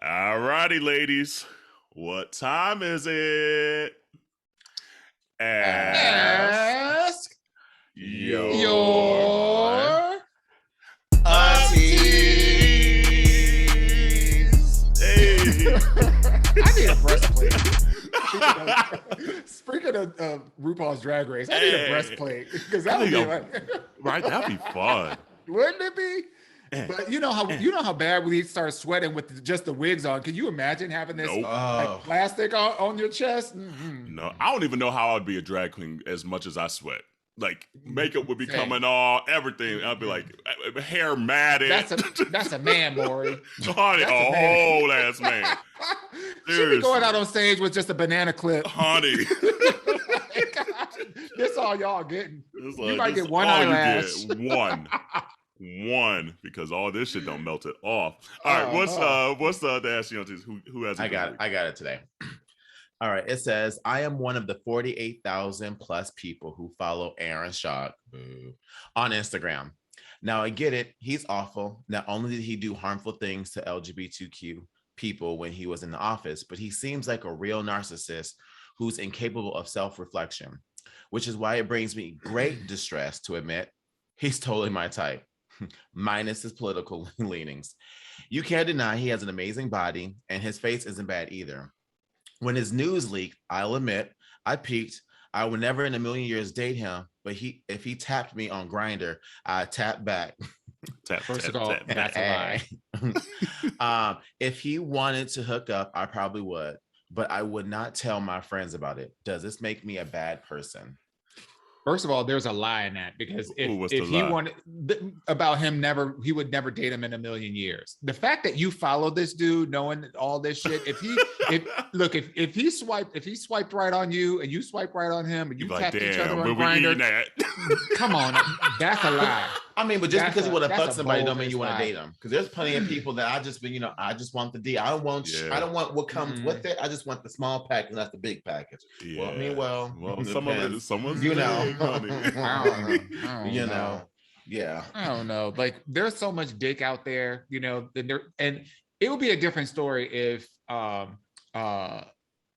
All righty, ladies. What time is it? Ask Yo your Aunteas. Hey. I need a breastplate. Speaking of RuPaul's Drag Race, I need a breastplate because that would be right. That'd be fun, wouldn't it be? But you know how bad we start sweating with just the wigs on. Can you imagine having this like plastic on your chest? Mm-hmm. No, I don't even know how I'd be a drag queen as much as I sweat. Like makeup would be coming off, everything. I'd be like hair matted. That's a man, Maury. Honey, a whole ass man. She'd be going out on stage with just a banana clip. Honey. This all y'all getting. Like, you might get one eyelash. One, because all this shit don't melt it off. All right, what's the Ask Yo Aunteas? Who has it? I got it today. All right, it says, I am one of the 48,000 plus people who follow Aaron Schock on Instagram. Now I get it, he's awful. Not only did he do harmful things to LGBTQ people when he was in the office, but he seems like a real narcissist who's incapable of self-reflection, which is why it brings me great distress to admit he's totally my type, minus his political leanings. You can't deny he has an amazing body and his face isn't bad either. When his news leaked, I'll admit, I peaked. I would never in a million years date him, but if he tapped me on Grindr, I'd tap back. First of all, that's a lie. If he wanted to hook up, I probably would, but I would not tell my friends about it. Does this make me a bad person? First of all, there's a lie in that because if he wanted about him, he would never date him in a million years. The fact that you follow this dude, knowing all this shit, if he swiped right on you and you swipe right on him and you tapped each other on Grindr, come on, that's a lie. I mean, but just because you want to fuck somebody don't mean you want to date them. Because there's plenty of people that I just want the D. I don't want what comes with it. I just want the small package, not the big package. Yeah. Well, someone's you know. I don't know. Like, there's so much dick out there, and it would be a different story if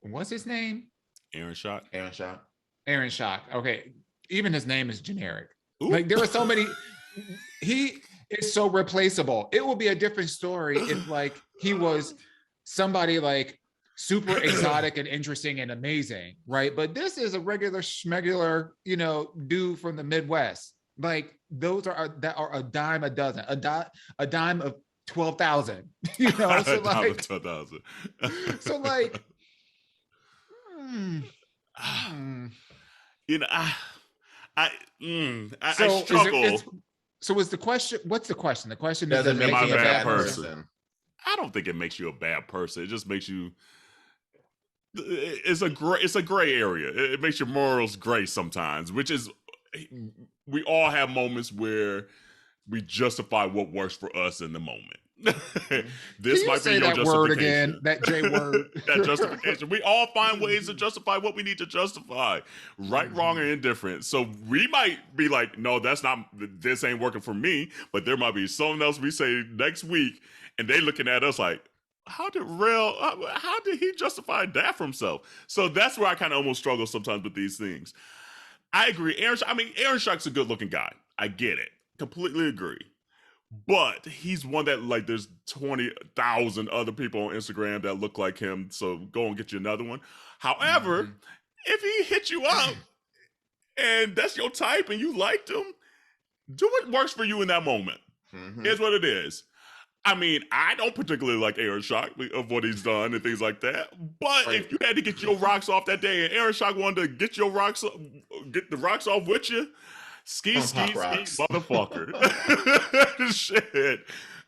what's his name? Aaron Schock. Aaron Schock. Okay, even his name is generic. Ooh. Like, there are so many. He is so replaceable. It would be a different story if like he was somebody like super exotic and interesting and amazing, right? But this is a regular schmegular, dude from the Midwest. Like, those are a dime a dozen, a dime of 12,000. So like 12,000. So like, I struggle. So is the question? What's the question? The question does it make you a bad person? I don't think it makes you a bad person. It just makes you. It's a gray area. It makes your morals gray sometimes, which is, we all have moments where we justify what works for us in the moment. This might be your that justification. Word again, that J word. That justification. We all find ways to justify what we need to justify, right, wrong, or indifferent. So we might be like, no, this ain't working for me. But there might be something else we say next week, and they looking at us like, how did he justify that for himself? So that's where I kind of almost struggle sometimes with these things. I agree. Aaron Schock's a good looking guy. I get it. Completely agree. But he's one that, like, there's 20,000 other people on Instagram that look like him. So go and get you another one. However, if he hit you up and that's your type and you liked him, do what works for you in that moment. Here's what it is. I mean, I don't particularly like Aaron Schock of what he's done and things like that. But if you had to get your rocks off that day and Aaron Schock wanted to get the rocks off with you, ski, motherfucker. Shit.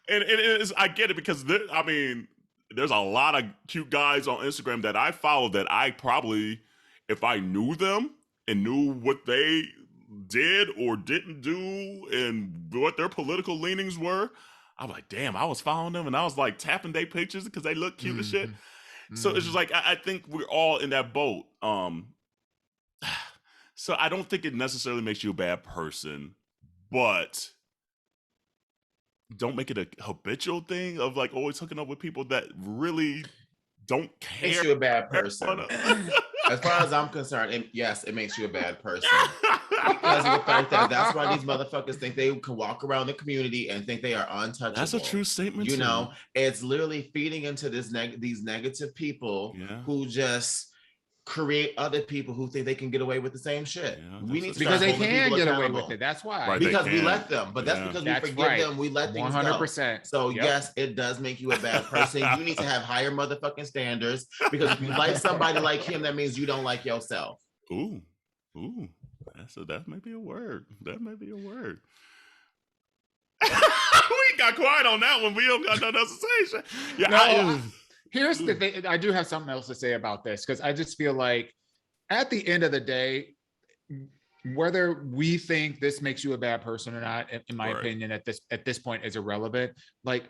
And it is, I get it, because there's a lot of cute guys on Instagram that I follow that I probably, if I knew them and knew what they did or didn't do and what their political leanings were, I'm like, damn, I was following them and I was like tapping their pictures because they look cute as shit. So it's just like, I think we're all in that boat. So I don't think it necessarily makes you a bad person, but don't make it a habitual thing of like always hooking up with people that really don't care. Makes you a bad person. As far as I'm concerned, yes, it makes you a bad person. Because of the fact that that's why these motherfuckers think they can walk around the community and think they are untouchable. That's a true statement. You know, it's literally feeding into these negative people who just create other people who think they can get away with the same shit. We need to because they can get away with it. That's why. Right, because we let them. But that's because we forgive them. We let things 100%. go. So yes, it does make you a bad person. You need to have higher motherfucking standards because if you like somebody like him, that means you don't like yourself. Ooh. That may be a word. That may be a word. We got quiet on that one. We don't got nothing else to say. Yeah. Here's the thing. I do have something else to say about this because I just feel like at the end of the day, whether we think this makes you a bad person or not, in my opinion, at this point is irrelevant. Like,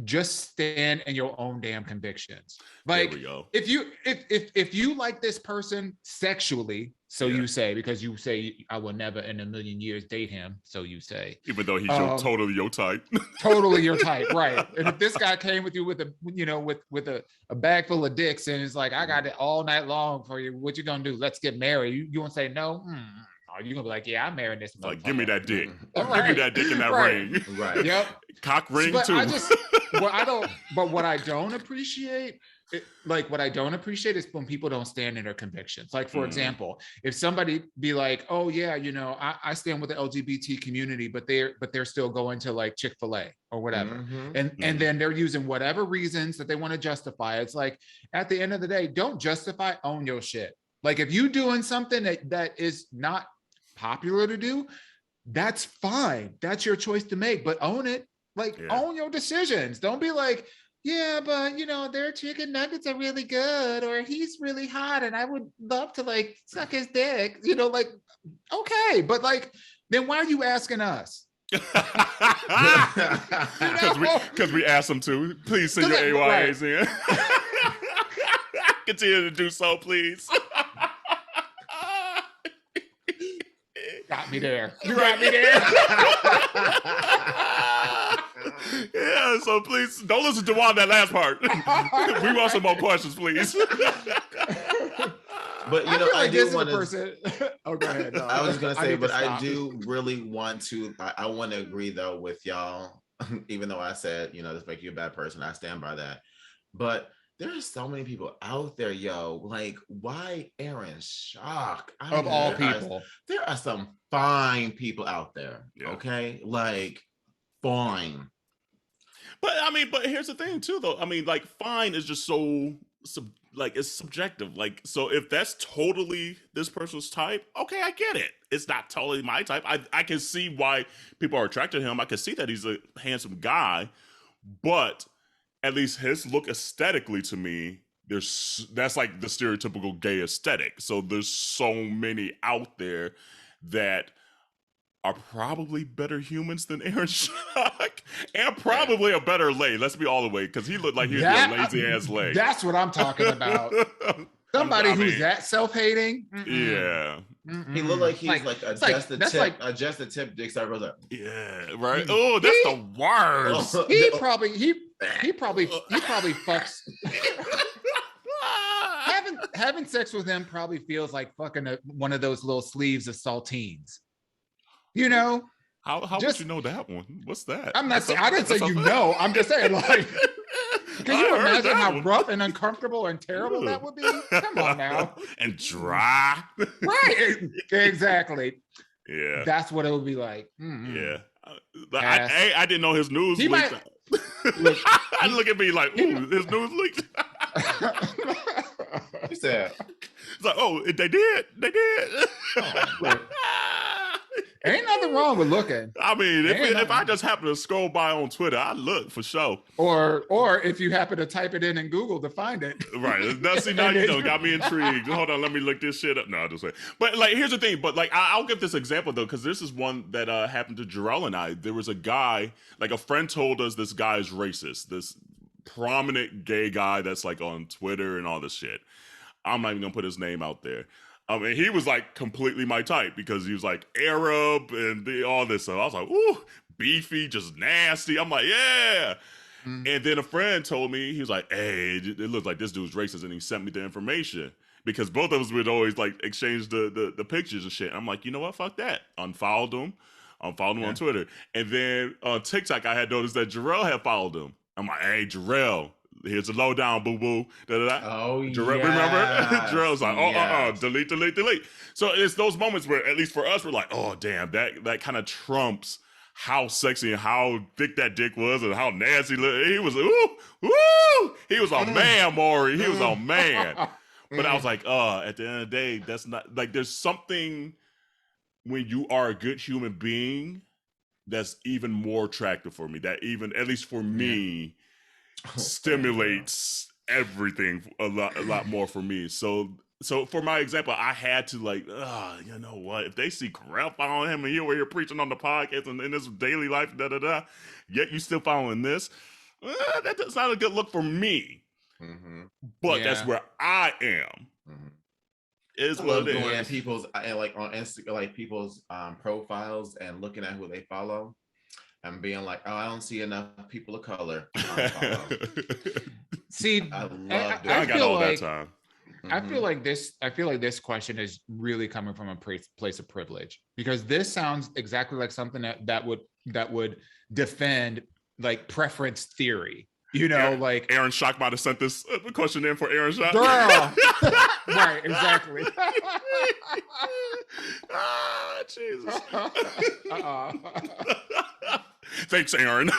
just stand in your own damn convictions. Like, if you like this person sexually, so you say, because you say I will never in a million years date him, so you say, even though he's totally your type, totally your type, right? And if this guy came with you with a bag full of dicks and it's like, I got it all night long for you, what you gonna do? Let's get married. You won't say no? Are you gonna be like, yeah, I'm marrying this? Like, give me that dick. Give me that dick in that ring. Right. Yep. Cock ring too. What I don't appreciate. What I don't appreciate is when people don't stand in their convictions. Like, for example, if somebody be like, oh yeah, I stand with the LGBT community, but they're still going to like Chick-fil-A or whatever. And then they're using whatever reasons that they want to justify. It's like, at the end of the day, don't justify, own your shit. Like, if you doing something that is not popular to do, that's fine. That's your choice to make, but own it. Like, own your decisions. Don't be like, yeah, but their chicken nuggets are really good, or he's really hot and I would love to like suck his dick, like, okay, but like, then why are you asking us? Because we asked them to. Please send your AYAs in. Continue to do so, please. Got me there. You got me there. Yeah, so please don't listen to Dawon that last part. We want some more questions, please. But I do want to. Oh, go ahead. No, I was gonna say, but I do really want to. I want to agree though with y'all. Even though I said, this make you a bad person, I stand by that. But there are so many people out there, yo. Like, why Aaron Schock? Of all people, there are some fine people out there. Yeah. Okay, like fine. But here's the thing too, though. I mean, like, fine is just so it's subjective. Like, so if that's totally this person's type, okay, I get it. It's not totally my type. I can see why people are attracted to him. I can see that he's a handsome guy, but at least his look aesthetically to me, that's like the stereotypical gay aesthetic. So there's so many out there that are probably better humans than Aaron Schock, and probably a better lay. Let's be all the way, because he looked like he was a lazy ass lay. That's what I'm talking about. Somebody who's that self-hating. Yeah. He looked like he's like adjust the tip dick star goes up. Yeah, right. Oh, that's the worst. He probably fucks. Having sex with him probably feels like fucking one of those little sleeves of saltines. How would you know that one? What's that? I'm not saying, I didn't say I'm just saying, like, can you imagine how rough and uncomfortable and terrible that would be? Come on now. And dry. Right. Exactly. Yeah. That's what it would be like. Yeah. I didn't know his news leaked. I look at me like, ooh, his news leaked. He said, it's like, oh, they did. Oh, ain't nothing wrong with looking. I mean, if I just happen to scroll by on Twitter, I look for sure. Or if you happen to type it in Google to find it. Right. Now, see, now got me intrigued. Hold on, let me look this shit up. No, I'll just say. But like, here's the thing. But like, I'll give this example though, because this is one that happened to Jerrell and I. There was a guy, like a friend told us this guy is racist. This prominent gay guy that's like on Twitter and all this shit. I'm not even gonna put his name out there. And he was like completely my type because he was like Arab and all this stuff. I was like, ooh, beefy, just nasty. I'm like, yeah. And then a friend told me, he was like, hey, it looks like this dude's racist, and he sent me the information. Because both of us would always like exchange the pictures and shit. I'm like, you know what? Fuck that. Unfollowed him on Twitter. And then on TikTok, I had noticed that Jerrell had followed him. I'm like, hey, Jerrell, here's the lowdown, boo-boo. Oh, Jerrell, yes. remember? Jerrell's like, yes. delete. So it's those moments where, at least for us, we're like, oh, damn, that kind of trumps how sexy and how thick that dick was and how nasty he was. Ooh, he was a man, Maury. He was a man. But I was like, at the end of the day, that's not, like, there's something when you are a good human being that's even more attractive for me, that even, at least for me, stimulates everything a lot more for me. So for my example, I had to like, you know what? If they see Kerel following him and you were here preaching on the podcast and in his daily life, yet you still following this, that's not a good look for me. But that's where I am. Is what it is. Going at people's like on Instagram, like people's profiles and looking at who they follow and being like, oh, I don't see enough people of color. See, I love I got all that time. I feel like this question is really coming from a place of privilege, because this sounds exactly like something that would defend like preference theory. You know, like Aaron Schock might have sent this question in for Aaron Schock. Girl. Right, exactly. Jesus. Thanks, Aaron.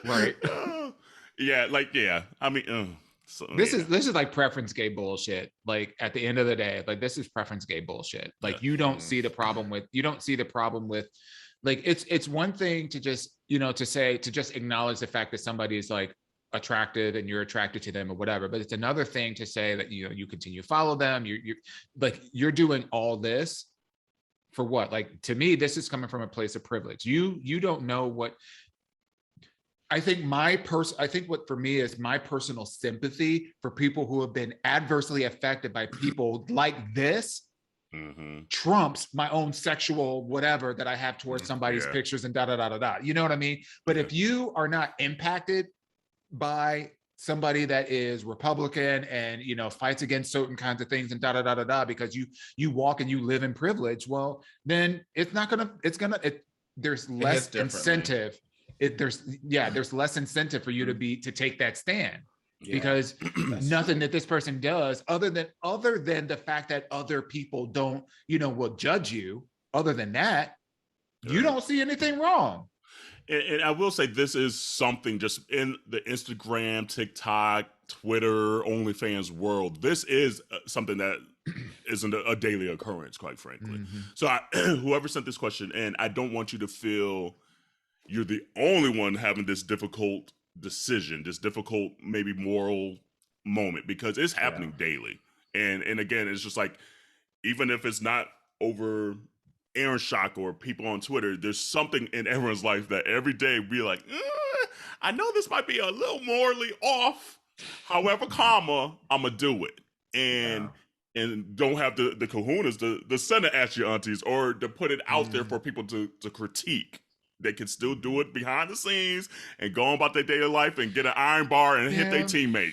Right. I mean, this is like preference gay bullshit. Like at the end of the day, like this is preference gay bullshit. Like you don't see the problem with like it's one thing to just, you know, to just acknowledge the fact that somebody is like attractive and you're attracted to them or whatever, but it's another thing to say that, you know, you continue to follow them, you're doing all this for what? Like, to me, this is coming from a place of privilege. You don't know what I think what for me is my personal sympathy for people who have been adversely affected by people like this trumps my own sexual whatever that I have towards somebody's pictures and da. You know what I mean? But if you are not impacted by somebody that is Republican and, you know, fights against certain kinds of things and da because you walk and you live in privilege, well, then there's less incentive. There's less incentive for you to take that stand. Because nothing that this person does other than the fact that other people don't, you know, will judge you, other than that, you don't see anything wrong. And I will say this is something just in the Instagram, TikTok, Twitter, OnlyFans world. This is something that isn't a daily occurrence, quite frankly. So whoever sent this question in, I don't want you to feel you're the only one having this difficult decision, this difficult, maybe moral moment, because it's happening daily. And again, it's just like, even if it's not over Aaron Schock or people on Twitter, there's something in everyone's life that every day we like, I know this might be a little morally off. However, I'm gonna do it. And don't have the kahunas to send it Ask Yo Aunteas or to put it out there for people to critique. They can still do it behind the scenes and go on about their daily life and get an iron bar and hit their teammate.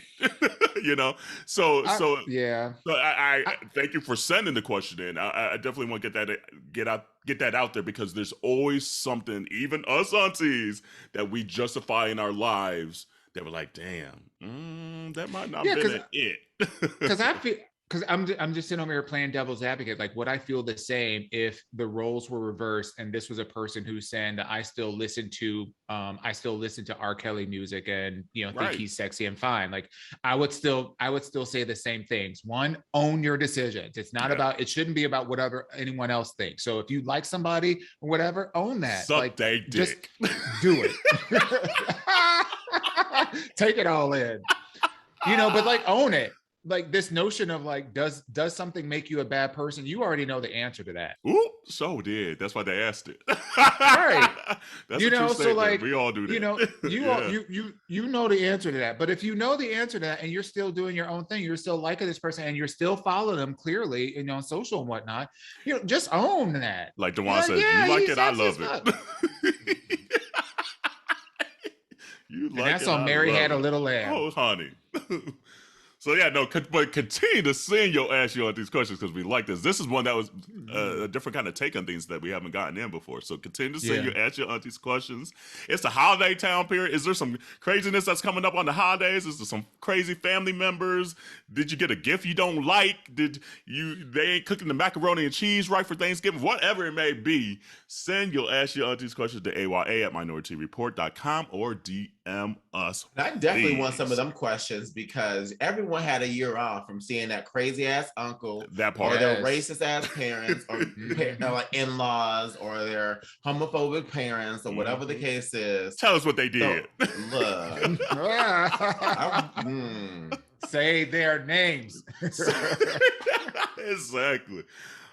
You know, so I thank you for sending the question in. I definitely want to get that out there, because there's always something, even us aunties, that we justify in our lives that we're like, damn, that might not be it. Because I'm just sitting over here playing devil's advocate. Like, would I feel the same if the roles were reversed and this was a person who's saying that I still listen to R. Kelly music and, you know, think he's sexy and fine? Like, I would still say the same things. One, own your decisions. It's not about, it shouldn't be about whatever anyone else thinks. So if you like somebody or whatever, own that. Suck they just dick. Do it. Take it all in. You know, but like, own it. Like, this notion of like, does something make you a bad person? You already know the answer to that. Ooh, so did. That's why they asked it. Right. That's you know, so like, we all do that. You know, you know the answer to that. But if you know the answer to that and you're still doing your own thing, you're still liking this person and you're still following them clearly, you know, on social and whatnot, you know, just own that. Like Dawon says, you like it, I love it. You And like that's it, on I Mary love Had a it. Little Lamb. Oh, honey. So yeah, no, but continue to send your Ask Yo Aunteas questions because we like this. This is one that was a different kind of take on things that we haven't gotten in before. So continue to send your Ask Yo Aunteas questions. It's the holiday town period. Is there some craziness that's coming up on the holidays? Is there some crazy family members? Did you get a gift you don't like? They ain't cooking the macaroni and cheese right for Thanksgiving? Whatever it may be, send your Ask Yo Aunteas questions to aya@minoriteareport.com or DM us. I definitely want please. some of them questions because everyone had a year off from seeing that crazy ass uncle, That part. or their Yes. racist ass parents, or like in-laws, or their homophobic parents, or whatever the case is. Tell us what they did. Look, Say their names. Exactly.